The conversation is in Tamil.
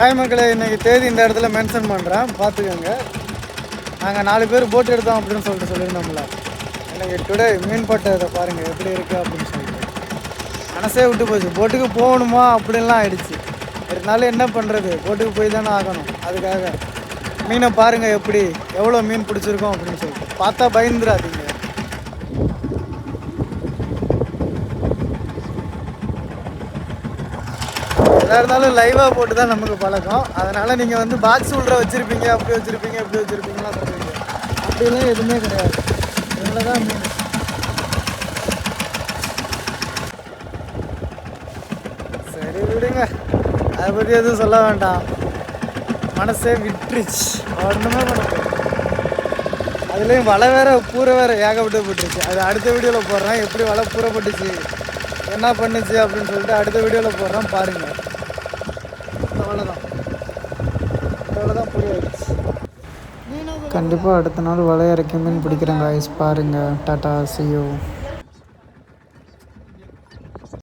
ஹாய் மக்களே, இன்றைக்கி தேதி இந்த இடத்துல மென்ஷன் பண்ணுறேன், பார்த்துக்கோங்க. நாங்கள் 4 பேர் போட் எடுத்தோம் அப்படின்னு சொல்லியிருந்தோம்ல. எனக்கு டுடே மீன் பட்டதை பாருங்கள் எப்படி இருக்குது அப்படின்னு சொல்லிட்டு மனசே விட்டு போச்சு. போட்டுக்கு போகணுமா அப்படின்லாம் ஆயிடுச்சு. இருந்தாலும் என்ன பண்ணுறது, போட்டுக்கு போய் தானே ஆகணும். அதுக்காக மீனை பாருங்கள் எப்படி எவ்வளோ மீன் பிடிச்சிருக்கோம் அப்படின்னு சொல்லிட்டு பார்த்தா பயந்துடாதீங்க. எதாக இருந்தாலும் லைவாக போட்டு தான் நமக்கு பழக்கம். அதனால் நீங்கள் வந்து பாக்ஸ் உள்ள வச்சுருப்பீங்க, அப்படி வச்சுருப்பீங்க, இப்படி வச்சுருப்பீங்கலாம் சொல்லுவீங்க. அப்படிலாம் எதுவுமே கிடையாது. இதில் தான் மீன். சரி விடுங்க, அதை பற்றி எதுவும் சொல்ல வேண்டாம். மனசே விட்டுருச்சு, ஒன்றுமே பண்ண போகுது. அதுலேயும் வலை வேறு பூரை வேறு ஏகப்பட்டு போட்டுருச்சு. அது அடுத்த வீடியோவில் போடுறேன். எப்படி வலை பூரப்பட்டுச்சு, என்ன பண்ணுச்சு அப்படின்னு சொல்லிட்டு அடுத்த வீடியோவில் போடுறேன், பாருங்கள். அவ்வளோதான் புரியாயிடுச்சு. கண்டிப்பாக அடுத்த நாள் வலை இறக்கி மீன் பிடிக்கிறேன் காய்ஸ், பாருங்கள். Tata, see you.